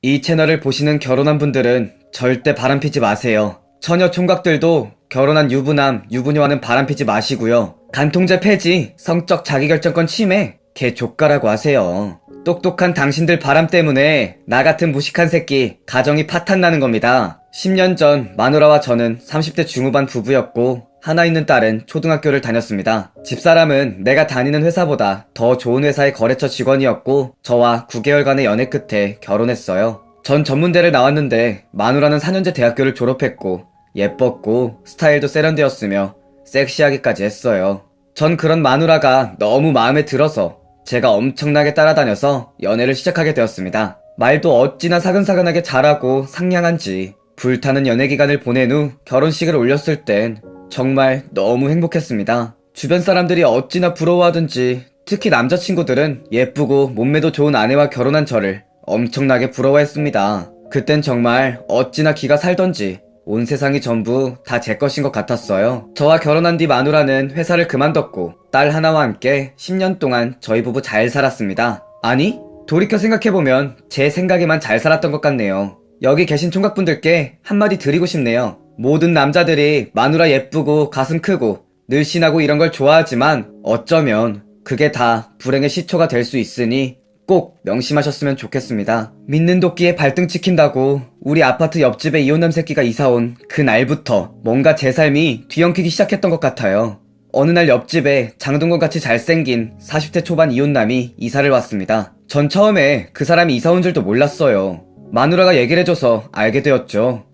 이 채널을 보시는 결혼한 분들은 절대 바람피지 마세요. 처녀 총각들도 결혼한 유부남, 유부녀와는 바람피지 마시고요. 간통죄 폐지, 성적 자기결정권 침해, 개족가라고 하세요. 똑똑한 당신들 바람 때문에 나 같은 무식한 새끼 가정이 파탄나는 겁니다. 10년 전 마누라와 저는 30대 중후반 부부였고 하나 있는 딸은 초등학교를 다녔습니다. 집사람은 내가 다니는 회사보다 더 좋은 회사의 거래처 직원이었고 저와 9개월간의 연애 끝에 결혼했어요. 전 전문대를 나왔는데 마누라는 4년제 대학교를 졸업했고 예뻤고 스타일도 세련되었으며 섹시하기까지 했어요. 전 그런 마누라가 너무 마음에 들어서 제가 엄청나게 따라다녀서 연애를 시작하게 되었습니다. 말도 어찌나 사근사근하게 잘하고 상냥한지. 불타는 연애 기간을 보낸 후 결혼식을 올렸을 땐 정말 너무 행복했습니다. 주변 사람들이 어찌나 부러워하든지 특히 남자친구들은 예쁘고 몸매도 좋은 아내와 결혼한 저를 엄청나게 부러워했습니다. 그땐 정말 어찌나 기가 살던지 온 세상이 전부 다 제 것인 것 같았어요. 저와 결혼한 뒤 마누라는 회사를 그만뒀고 딸 하나와 함께 10년 동안 저희 부부 잘 살았습니다. 아니, 돌이켜 생각해보면 제 생각에만 잘 살았던 것 같네요. 여기 계신 총각분들께 한마디 드리고 싶네요. 모든 남자들이 마누라 예쁘고 가슴 크고 늘씬하고 이런 걸 좋아하지만 어쩌면 그게 다 불행의 시초가 될 수 있으니 꼭 명심하셨으면 좋겠습니다. 믿는 도끼에 발등 찍힌다고 우리 아파트 옆집에 이혼남 새끼가 이사온 그 날부터 뭔가 제 삶이 뒤엉키기 시작했던 것 같아요. 어느 날 옆집에 장동건같이 잘생긴 40대 초반 이혼남이 이사를 왔습니다. 전 처음에 그 사람이 이사 온 줄도 몰랐어요. 마누라가 얘기를 해줘서 알게 되었죠.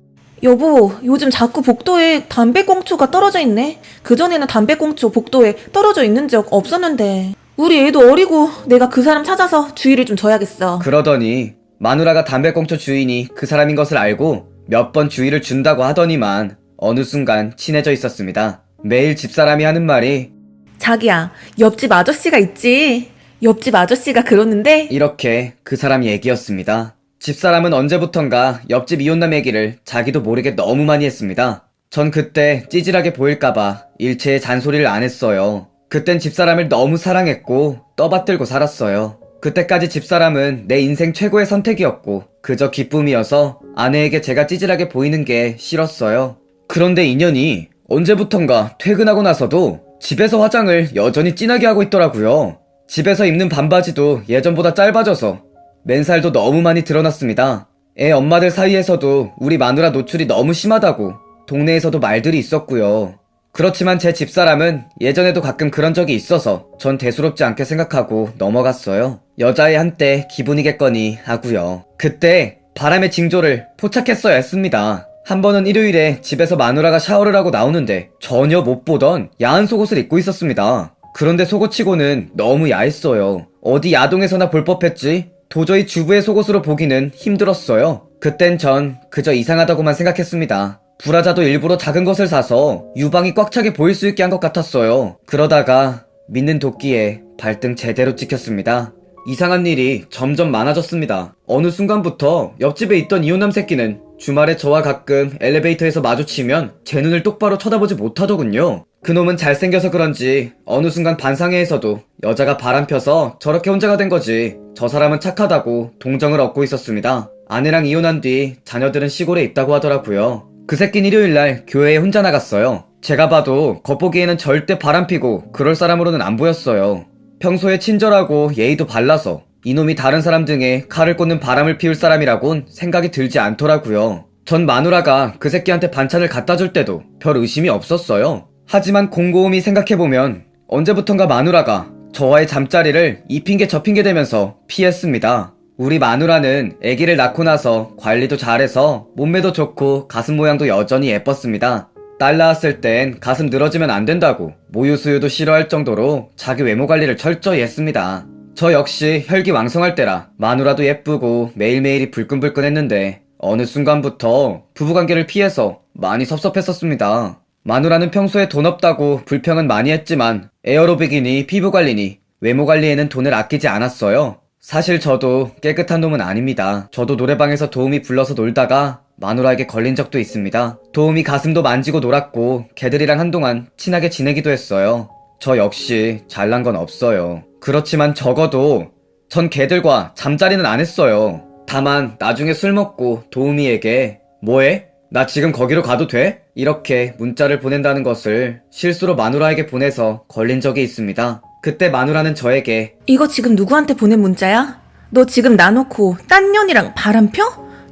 여보, 요즘 자꾸 복도에 담배꽁초가 떨어져 있네. 그전에는 담배꽁초 복도에 떨어져 있는 적 없었는데. 우리 애도 어리고 내가 그 사람 찾아서 주의를 좀 줘야겠어. 그러더니 마누라가 담배꽁초 주인이 그 사람인 것을 알고 몇 번 주의를 준다고 하더니만 어느 순간 친해져 있었습니다. 매일 집사람이 하는 말이 자기야, 옆집 아저씨가 있지. 옆집 아저씨가 그러는데 이렇게 그 사람 얘기였습니다. 집사람은 언제부턴가 옆집 이혼남 얘기를 자기도 모르게 너무 많이 했습니다. 전 그때 찌질하게 보일까봐 일체의 잔소리를 안 했어요. 그땐 집사람을 너무 사랑했고 떠받들고 살았어요. 그때까지 집사람은 내 인생 최고의 선택이었고 그저 기쁨이어서 아내에게 제가 찌질하게 보이는 게 싫었어요. 그런데 인연이 언제부턴가 퇴근하고 나서도 집에서 화장을 여전히 진하게 하고 있더라고요. 집에서 입는 반바지도 예전보다 짧아져서 맨살도 너무 많이 드러났습니다. 애 엄마들 사이에서도 우리 마누라 노출이 너무 심하다고 동네에서도 말들이 있었고요. 그렇지만 제 집사람은 예전에도 가끔 그런 적이 있어서 전 대수롭지 않게 생각하고 넘어갔어요. 여자애 한때 기분이겠거니 하고요. 그때 바람의 징조를 포착했어야 했습니다. 한 번은 일요일에 집에서 마누라가 샤워를 하고 나오는데 전혀 못 보던 야한 속옷을 입고 있었습니다. 그런데 속옷치고는 너무 야했어요. 어디 야동에서나 볼 법했지 도저히 주부의 속옷으로 보기는 힘들었어요. 그땐 전 그저 이상하다고만 생각했습니다. 브라자도 일부러 작은 것을 사서 유방이 꽉 차게 보일 수 있게 한 것 같았어요. 그러다가 믿는 도끼에 발등 제대로 찍혔습니다. 이상한 일이 점점 많아졌습니다. 어느 순간부터 옆집에 있던 이혼남 새끼는 주말에 저와 가끔 엘리베이터에서 마주치면 제 눈을 똑바로 쳐다보지 못하더군요. 그놈은 잘생겨서 그런지 어느 순간 반상회에서도 여자가 바람펴서 저렇게 혼자가 된 거지 저 사람은 착하다고 동정을 얻고 있었습니다. 아내랑 이혼한 뒤 자녀들은 시골에 있다고 하더라고요. 그 새끼는 일요일날 교회에 혼자 나갔어요. 제가 봐도 겉보기에는 절대 바람피고 그럴 사람으로는 안 보였어요. 평소에 친절하고 예의도 발라서 이놈이 다른 사람 등에 칼을 꽂는 바람을 피울 사람이라곤 생각이 들지 않더라고요. 전 마누라가 그 새끼한테 반찬을 갖다 줄 때도 별 의심이 없었어요. 하지만 곰곰이 생각해보면 언제부턴가 마누라가 저와의 잠자리를 이 핑계 저 핑계 대면서 피했습니다. 우리 마누라는 아기를 낳고 나서 관리도 잘해서 몸매도 좋고 가슴 모양도 여전히 예뻤습니다. 딸 낳았을 땐 가슴 늘어지면 안 된다고 모유 수유도 싫어할 정도로 자기 외모 관리를 철저히 했습니다. 저 역시 혈기왕성할 때라 마누라도 예쁘고 매일매일이 불끈불끈했는데 어느 순간부터 부부관계를 피해서 많이 섭섭했었습니다. 마누라는 평소에 돈 없다고 불평은 많이 했지만 에어로빅이니 피부관리니 외모관리에는 돈을 아끼지 않았어요. 사실 저도 깨끗한 놈은 아닙니다. 저도 노래방에서 도우미 불러서 놀다가 마누라에게 걸린 적도 있습니다. 도우미 가슴도 만지고 놀았고 걔들이랑 한동안 친하게 지내기도 했어요. 저 역시 잘난 건 없어요. 그렇지만 적어도 전 걔들과 잠자리는 안 했어요. 다만 나중에 술 먹고 도우미에게 뭐해? 나 지금 거기로 가도 돼? 이렇게 문자를 보낸다는 것을 실수로 마누라에게 보내서 걸린 적이 있습니다. 그때 마누라는 저에게 이거 지금 누구한테 보낸 문자야? 너 지금 나놓고 딴 년이랑 바람 펴?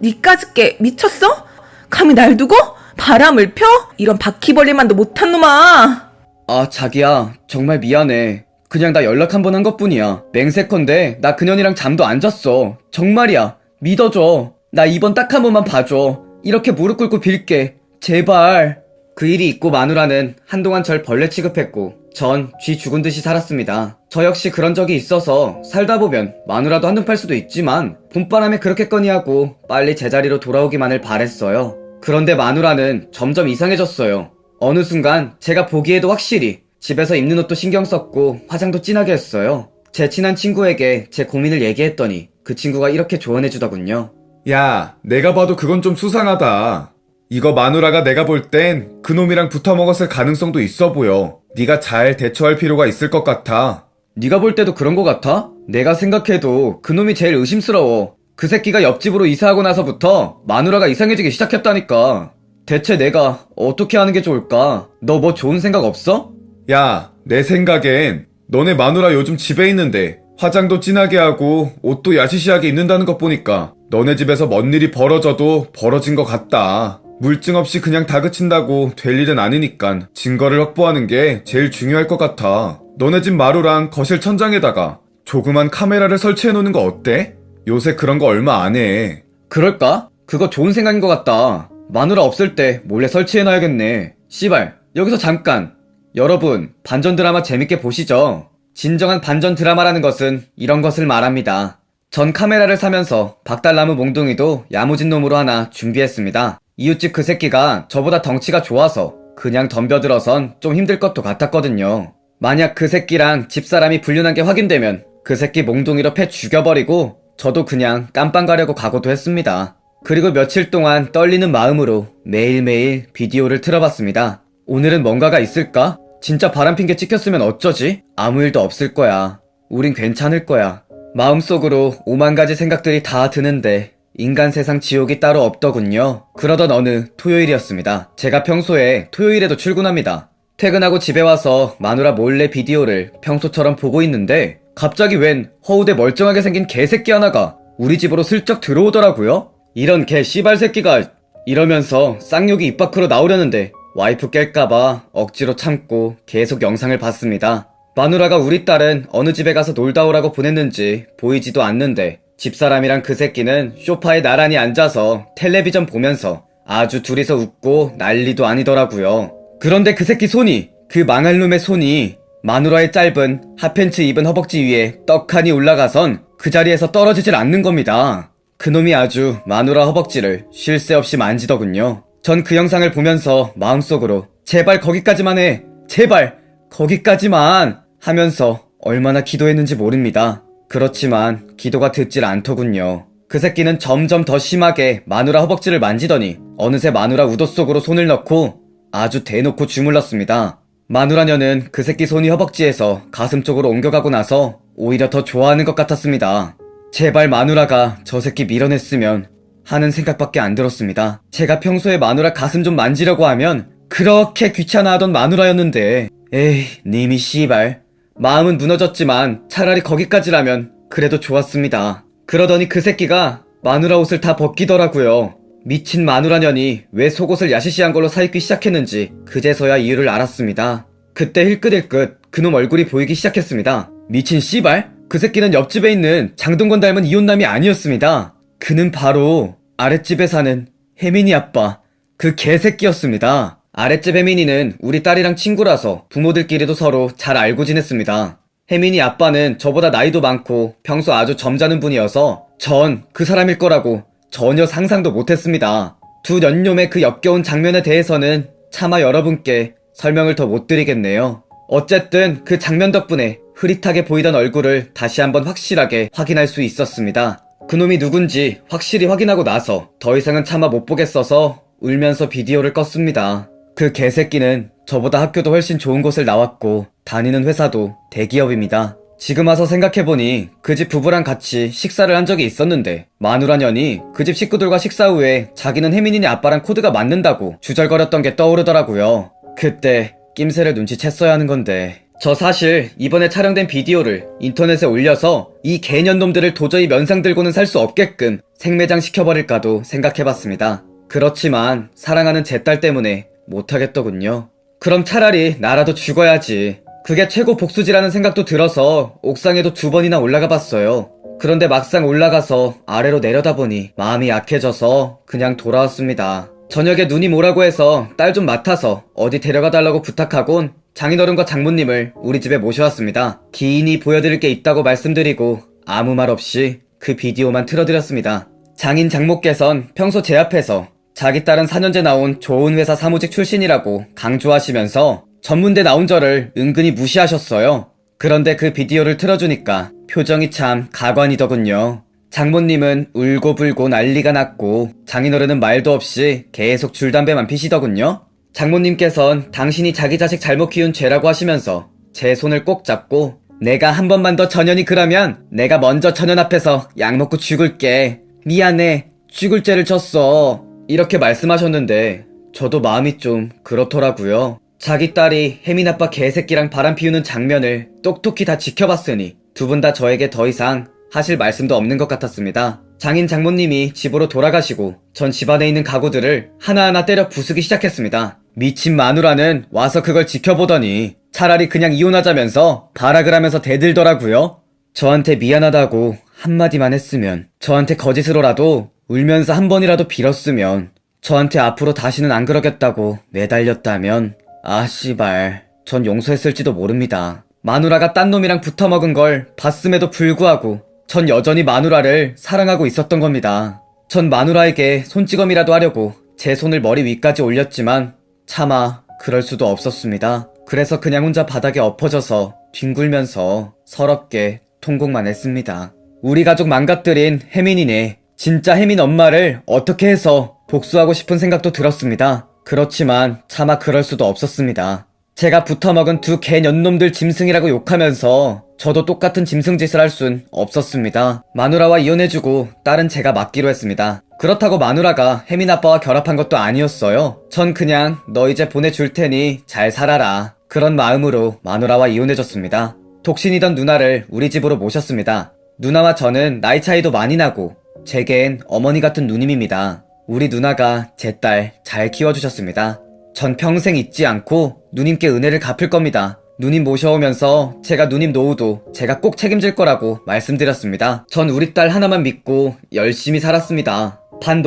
니까짓 게 미쳤어? 감히 날 두고? 바람을 펴? 이런 바퀴벌레만도 못한 놈아! 아 자기야 정말 미안해. 그냥 나 연락 한 번 한 것뿐이야. 맹세컨대 나 그년이랑 잠도 안 잤어. 정말이야. 믿어줘. 나 이번 딱 한 번만 봐줘. 이렇게 무릎 꿇고 빌게. 제발. 그 일이 있고 마누라는 한동안 절 벌레 취급했고 전 쥐 죽은 듯이 살았습니다. 저 역시 그런 적이 있어서 살다 보면 마누라도 한눈 팔 수도 있지만 봄바람에 그렇겠거니 하고 빨리 제자리로 돌아오기만을 바랬어요. 그런데 마누라는 점점 이상해졌어요. 어느 순간 제가 보기에도 확실히 집에서 입는 옷도 신경 썼고 화장도 진하게 했어요. 제 친한 친구에게 제 고민을 얘기했더니 그 친구가 이렇게 조언해주더군요. 야, 내가 봐도 그건 좀 수상하다. 이거 마누라가 내가 볼 땐 그놈이랑 붙어먹었을 가능성도 있어 보여. 네가 잘 대처할 필요가 있을 것 같아. 네가 볼 때도 그런 거 같아? 내가 생각해도 그놈이 제일 의심스러워. 그 새끼가 옆집으로 이사하고 나서부터 마누라가 이상해지기 시작했다니까. 대체 내가 어떻게 하는 게 좋을까? 너 뭐 좋은 생각 없어? 야, 내 생각엔 너네 마누라 요즘 집에 있는데 화장도 진하게 하고 옷도 야시시하게 입는다는 것 보니까 너네 집에서 뭔 일이 벌어져도 벌어진 것 같다. 물증 없이 그냥 다그친다고 될 일은 아니니까 증거를 확보하는 게 제일 중요할 것 같아. 너네 집 마루랑 거실 천장에다가 조그만 카메라를 설치해 놓는 거 어때? 요새 그런 거 얼마 안 해. 그럴까? 그거 좋은 생각인 것 같다. 마누라 없을 때 몰래 설치해놔야겠네. 씨발, 여기서 잠깐. 여러분, 반전 드라마 재밌게 보시죠. 진정한 반전 드라마라는 것은 이런 것을 말합니다. 전 카메라를 사면서 박달나무 몽둥이도 야무진 놈으로 하나 준비했습니다. 이웃집 그 새끼가 저보다 덩치가 좋아서 그냥 덤벼들어선 좀 힘들 것도 같았거든요. 만약 그 새끼랑 집사람이 불륜한 게 확인되면 그 새끼 몽둥이로 패 죽여버리고 저도 그냥 깜빵 가려고 각오도 했습니다. 그리고 며칠 동안 떨리는 마음으로 매일매일 비디오를 틀어봤습니다. 오늘은 뭔가가 있을까? 진짜 바람핀 게 찍혔으면 어쩌지? 아무 일도 없을 거야. 우린 괜찮을 거야. 마음속으로 오만 가지 생각들이 다 드는데 인간 세상 지옥이 따로 없더군요. 그러던 어느 토요일이었습니다. 제가 평소에 토요일에도 출근합니다. 퇴근하고 집에 와서 마누라 몰래 비디오를 평소처럼 보고 있는데 갑자기 웬 허우대 멀쩡하게 생긴 개새끼 하나가 우리 집으로 슬쩍 들어오더라고요. 이런 개 씨발 새끼가 이러면서 쌍욕이 입 밖으로 나오려는데 와이프 깰까봐 억지로 참고 계속 영상을 봤습니다. 마누라가 우리 딸은 어느 집에 가서 놀다 오라고 보냈는지 보이지도 않는데 집사람이랑 그 새끼는 소파에 나란히 앉아서 텔레비전 보면서 아주 둘이서 웃고 난리도 아니더라고요. 그런데 그 새끼 손이, 그 망할 놈의 손이 마누라의 짧은 핫팬츠 입은 허벅지 위에 떡하니 올라가선 그 자리에서 떨어지질 않는 겁니다. 그놈이 아주 마누라 허벅지를 쉴 새 없이 만지더군요. 전 그 영상을 보면서 마음속으로 제발 거기까지만 해. 제발 거기까지만 하면서 얼마나 기도했는지 모릅니다. 그렇지만 기도가 듣질 않더군요. 그 새끼는 점점 더 심하게 마누라 허벅지를 만지더니 어느새 마누라 우도 속으로 손을 넣고 아주 대놓고 주물렀습니다. 마누라녀는 그 새끼 손이 허벅지에서 가슴 쪽으로 옮겨가고 나서 오히려 더 좋아하는 것 같았습니다. 제발 마누라가 저 새끼 밀어냈으면 하는 생각밖에 안 들었습니다. 제가 평소에 마누라 가슴 좀 만지려고 하면 그렇게 귀찮아하던 마누라였는데 에이 님이 씨발. 마음은 무너졌지만 차라리 거기까지라면 그래도 좋았습니다. 그러더니 그 새끼가 마누라 옷을 다 벗기더라고요. 미친 마누라년이 왜 속옷을 야시시한 걸로 사입기 시작했는지 그제서야 이유를 알았습니다. 그때 힐끗힐끗 그놈 얼굴이 보이기 시작했습니다. 미친 씨발? 그 새끼는 옆집에 있는 장동건 닮은 이혼남이 아니었습니다. 그는 바로 아랫집에 사는 혜민이 아빠, 그 개새끼였습니다. 아랫집 혜민이는 우리 딸이랑 친구라서 부모들끼리도 서로 잘 알고 지냈습니다. 혜민이 아빠는 저보다 나이도 많고 평소 아주 점잖은 분이어서 전 그 사람일 거라고 전혀 상상도 못했습니다. 두 년놈의 그 역겨운 장면에 대해서는 차마 여러분께 설명을 더 못 드리겠네요. 어쨌든 그 장면 덕분에 흐릿하게 보이던 얼굴을 다시 한번 확실하게 확인할 수 있었습니다. 그놈이 누군지 확실히 확인하고 나서 더 이상은 차마 못 보겠어서 울면서 비디오를 껐습니다. 그 개새끼는 저보다 학교도 훨씬 좋은 곳을 나왔고 다니는 회사도 대기업입니다. 지금 와서 생각해보니 그 집 부부랑 같이 식사를 한 적이 있었는데 마누라 년이 그 집 식구들과 식사 후에 자기는 혜민이네 아빠랑 코드가 맞는다고 주절거렸던 게 떠오르더라고요. 그때 낌새를 눈치챘어야 하는 건데 저 사실 이번에 촬영된 비디오를 인터넷에 올려서 이 개년놈들을 도저히 면상 들고는 살 수 없게끔 생매장 시켜버릴까도 생각해봤습니다. 그렇지만 사랑하는 제 딸 때문에 못하겠더군요. 그럼 차라리 나라도 죽어야지. 그게 최고 복수지라는 생각도 들어서 옥상에도 2번이나 올라가 봤어요. 그런데 막상 올라가서 아래로 내려다보니 마음이 약해져서 그냥 돌아왔습니다. 저녁에 누님 오라고 해서 딸 좀 맡아서 어디 데려가 달라고 부탁하곤 장인어른과 장모님을 우리 집에 모셔왔습니다. 기인이 보여드릴 게 있다고 말씀드리고 아무 말 없이 그 비디오만 틀어드렸습니다. 장인 장모께선 평소 제 앞에서 자기 딸은 4년제 나온 좋은 회사 사무직 출신이라고 강조하시면서 전문대 나온 저를 은근히 무시하셨어요. 그런데 그 비디오를 틀어주니까 표정이 참 가관이더군요. 장모님은 울고불고 난리가 났고 장인어른은 말도 없이 계속 줄담배만 피시더군요. 장모님께선 당신이 자기 자식 잘못 키운 죄라고 하시면서 제 손을 꼭 잡고 내가 한 번만 더 전현이 그러면 내가 먼저 전현 앞에서 약 먹고 죽을게. 미안해. 죽을 죄를 졌어. 이렇게 말씀하셨는데 저도 마음이 좀 그렇더라고요. 자기 딸이 혜민 아빠 개새끼랑 바람 피우는 장면을 똑똑히 다 지켜봤으니 두 분 다 저에게 더 이상 하실 말씀도 없는 것 같았습니다. 장인 장모님이 집으로 돌아가시고 전 집안에 있는 가구들을 하나하나 때려 부수기 시작했습니다. 미친 마누라는 와서 그걸 지켜보더니 차라리 그냥 이혼하자면서 발악을 하면서 대들더라고요. 저한테 미안하다고 한마디만 했으면, 저한테 거짓으로라도 울면서 한 번이라도 빌었으면, 저한테 앞으로 다시는 안 그러겠다고 매달렸다면 아 씨발 전 용서했을지도 모릅니다. 마누라가 딴 놈이랑 붙어먹은 걸 봤음에도 불구하고 전 여전히 마누라를 사랑하고 있었던 겁니다. 전 마누라에게 손찌검이라도 하려고 제 손을 머리 위까지 올렸지만 차마 그럴 수도 없었습니다. 그래서 그냥 혼자 바닥에 엎어져서 뒹굴면서 서럽게 통곡만 했습니다. 우리 가족 망가뜨린 혜민이네. 진짜 혜민 엄마를 어떻게 해서 복수하고 싶은 생각도 들었습니다. 그렇지만 차마 그럴 수도 없었습니다. 제가 붙어먹은 두 개년놈들 짐승이라고 욕하면서 저도 똑같은 짐승 짓을 할 순 없었습니다. 마누라와 이혼해주고 딸은 제가 맡기로 했습니다. 그렇다고 마누라가 혜민 아빠와 결합한 것도 아니었어요. 전 그냥 너 이제 보내줄 테니 잘 살아라, 그런 마음으로 마누라와 이혼해줬습니다. 독신이던 누나를 우리 집으로 모셨습니다. 누나와 저는 나이 차이도 많이 나고 제겐 어머니 같은 누님입니다. 우리 누나가 제 딸 잘 키워주셨습니다. 전 평생 잊지 않고 누님께 은혜를 갚을 겁니다. 누님 모셔오면서 제가 누님 노후도 제가 꼭 책임질 거라고 말씀드렸습니다. 전 우리 딸 하나만 믿고 열심히 살았습니다.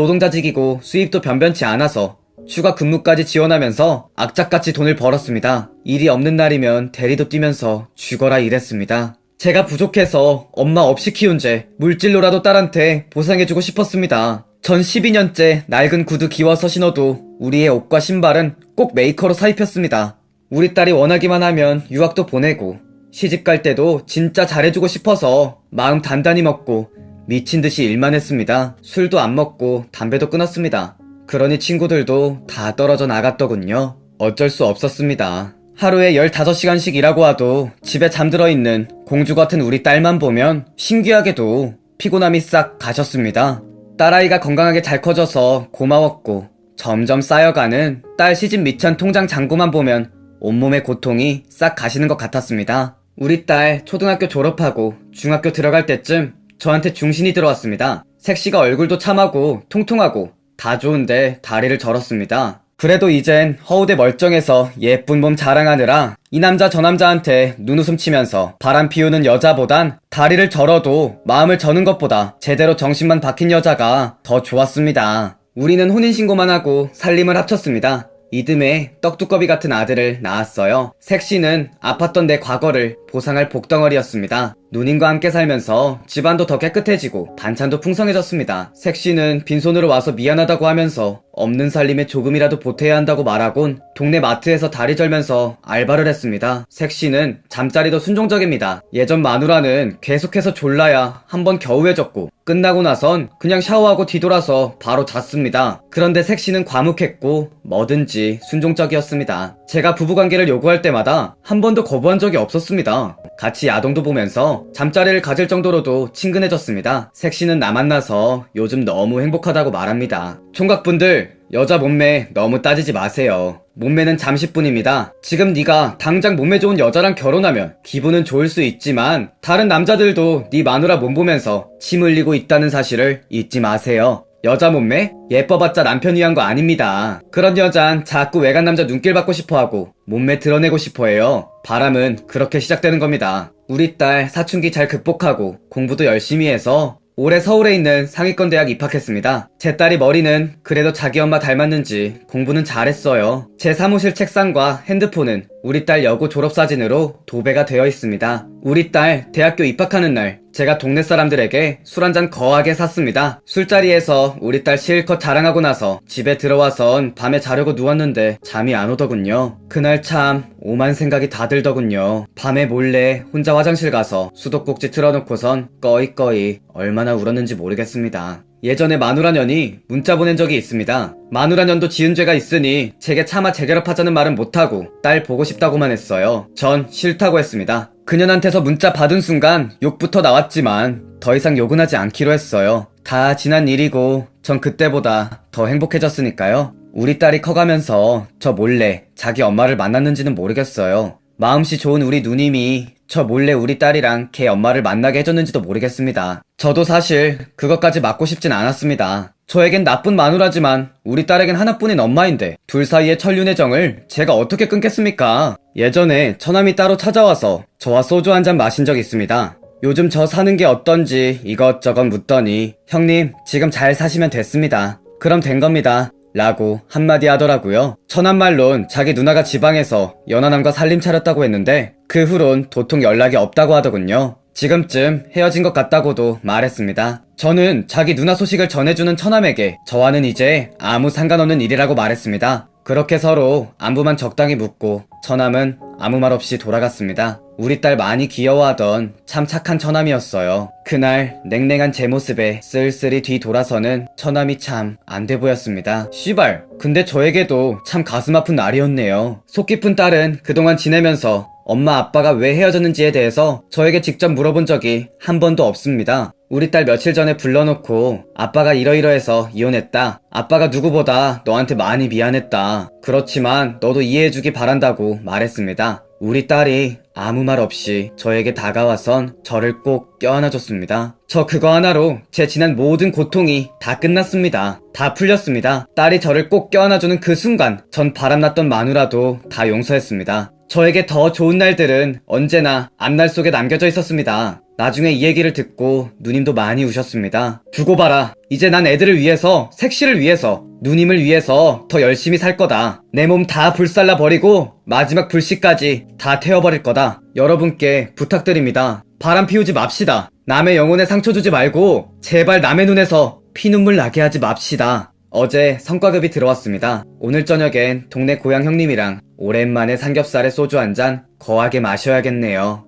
반노동자직이고 수입도 변변치 않아서 추가 근무까지 지원하면서 악착같이 돈을 벌었습니다. 일이 없는 날이면 대리도 뛰면서 죽어라 일했습니다. 제가 부족해서 엄마 없이 키운 죄 물질로라도 딸한테 보상해주고 싶었습니다. 전 12년째 낡은 구두 기워서 신어도 우리의 옷과 신발은 꼭 메이커로 사 입혔습니다. 우리 딸이 원하기만 하면 유학도 보내고 시집갈 때도 진짜 잘해주고 싶어서 마음 단단히 먹고 미친듯이 일만 했습니다. 술도 안 먹고 담배도 끊었습니다. 그러니 친구들도 다 떨어져 나갔더군요. 어쩔 수 없었습니다. 하루에 15시간씩 일하고 와도 집에 잠들어 있는 공주 같은 우리 딸만 보면 신기하게도 피곤함이 싹 가셨습니다. 딸아이가 건강하게 잘 커져서 고마웠고 점점 쌓여가는 딸 시집 미천 통장 잔고만 보면 온몸의 고통이 싹 가시는 것 같았습니다. 우리 딸 초등학교 졸업하고 중학교 들어갈 때쯤 저한테 중신이 들어왔습니다. 색시가 얼굴도 참하고 통통하고 다 좋은데 다리를 절었습니다. 그래도 이젠 허우대 멀쩡해서 예쁜 몸 자랑하느라 이 남자 저 남자한테 눈웃음 치면서 바람 피우는 여자보단 다리를 절어도 마음을 저는 것보다 제대로 정신만 박힌 여자가 더 좋았습니다. 우리는 혼인신고만 하고 살림을 합쳤습니다. 이듬해 떡두꺼비 같은 아들을 낳았어요. 색시는 아팠던 내 과거를 보상할 복덩어리였습니다. 누님과 함께 살면서 집안도 더 깨끗해지고 반찬도 풍성해졌습니다. 색시는 빈손으로 와서 미안하다고 하면서 없는 살림에 조금이라도 보태야 한다고 말하곤 동네 마트에서 다리 절면서 알바를 했습니다. 색시는 잠자리도 순종적입니다. 예전 마누라는 계속해서 졸라야 한번 겨우 해줬고 끝나고 나선 그냥 샤워하고 뒤돌아서 바로 잤습니다. 그런데 색시는 과묵했고 뭐든지 순종적이었습니다. 제가 부부관계를 요구할 때마다 한 번도 거부한 적이 없었습니다. 같이 야동도 보면서 잠자리를 가질 정도로도 친근해졌습니다. 색시는 나 만나서 요즘 너무 행복하다고 말합니다. 총각분들, 여자 몸매 너무 따지지 마세요. 몸매는 잠시뿐입니다. 지금 네가 당장 몸매 좋은 여자랑 결혼하면 기분은 좋을 수 있지만 다른 남자들도 네 마누라 몸 보면서 침 흘리고 있다는 사실을 잊지 마세요. 여자 몸매? 예뻐봤자 남편 위한 거 아닙니다. 그런 여잔 자꾸 외간 남자 눈길 받고 싶어하고 몸매 드러내고 싶어해요. 바람은 그렇게 시작되는 겁니다. 우리 딸 사춘기 잘 극복하고 공부도 열심히 해서 올해 서울에 있는 상위권 대학 입학했습니다. 제 딸이 머리는 그래도 자기 엄마 닮았는지 공부는 잘했어요. 제 사무실 책상과 핸드폰은 우리 딸 여고 졸업사진으로 도배가 되어 있습니다. 우리 딸 대학교 입학하는 날 제가 동네 사람들에게 술 한잔 거하게 샀습니다. 술자리에서 우리 딸 실컷 자랑하고 나서 집에 들어와선 밤에 자려고 누웠는데 잠이 안 오더군요. 그날 참 오만 생각이 다 들더군요. 밤에 몰래 혼자 화장실 가서 수도꼭지 틀어놓고선 꺼이꺼이 얼마나 울었는지 모르겠습니다. 예전에 마누라년이 문자 보낸 적이 있습니다. 마누라년도 지은 죄가 있으니 제게 차마 재결합하자는 말은 못하고 딸 보고 싶다고만 했어요. 전 싫다고 했습니다. 그년한테서 문자 받은 순간 욕부터 나왔지만 더 이상 욕은 하지 않기로 했어요. 다 지난 일이고 전 그때보다 더 행복해졌으니까요. 우리 딸이 커가면서 저 몰래 자기 엄마를 만났는지는 모르겠어요. 마음씨 좋은 우리 누님이 저 몰래 우리 딸이랑 걔 엄마를 만나게 해줬는지도 모르겠습니다. 저도 사실 그것까지 맞고 싶진 않았습니다. 저에겐 나쁜 마누라지만 우리 딸에겐 하나뿐인 엄마인데 둘 사이의 천륜의 정을 제가 어떻게 끊겠습니까? 예전에 처남이 따로 찾아와서 저와 소주 한 잔 마신 적 있습니다. 요즘 저 사는 게 어떤지 이것저것 묻더니 형님 지금 잘 사시면 됐습니다. 그럼 된 겁니다. 라고 한마디 하더라고요. 천한말론 자기 누나가 지방에서 연하남과 살림 차렸다고 했는데 그 후론 도통 연락이 없다고 하더군요. 지금쯤 헤어진 것 같다고도 말했습니다. 저는 자기 누나 소식을 전해주는 처남에게 저와는 이제 아무 상관없는 일이라고 말했습니다. 그렇게 서로 안부만 적당히 묻고 처남은 아무 말 없이 돌아갔습니다. 우리 딸 많이 귀여워하던 참 착한 처남이었어요. 그날 냉랭한 제 모습에 쓸쓸히 뒤돌아서는 처남이 참 안 돼 보였습니다. 씨발, 근데 저에게도 참 가슴 아픈 날이었네요. 속 깊은 딸은 그동안 지내면서 엄마 아빠가 왜 헤어졌는지에 대해서 저에게 직접 물어본 적이 한 번도 없습니다. 우리 딸 며칠 전에 불러놓고 아빠가 이러이러해서 이혼했다. 아빠가 누구보다 너한테 많이 미안했다. 그렇지만 너도 이해해주기 바란다고 말했습니다. 우리 딸이 아무 말 없이 저에게 다가와선 저를 꼭 껴안아줬습니다. 저 그거 하나로 제 지난 모든 고통이 다 끝났습니다. 다 풀렸습니다. 딸이 저를 꼭 껴안아주는 그 순간 전 바람났던 마누라도 다 용서했습니다. 저에게 더 좋은 날들은 언제나 앞날 속에 남겨져 있었습니다. 나중에 이 얘기를 듣고 누님도 많이 우셨습니다. 두고 봐라. 이제 난 애들을 위해서, 색시를 위해서, 누님을 위해서 더 열심히 살 거다. 내 몸 다 불살라 버리고 마지막 불씨까지 다 태워버릴 거다. 여러분께 부탁드립니다. 바람 피우지 맙시다. 남의 영혼에 상처 주지 말고 제발 남의 눈에서 피눈물 나게 하지 맙시다. 어제 성과급이 들어왔습니다. 오늘 저녁엔 동네 고향 형님이랑 오랜만에 삼겹살에 소주 한 잔 거하게 마셔야겠네요.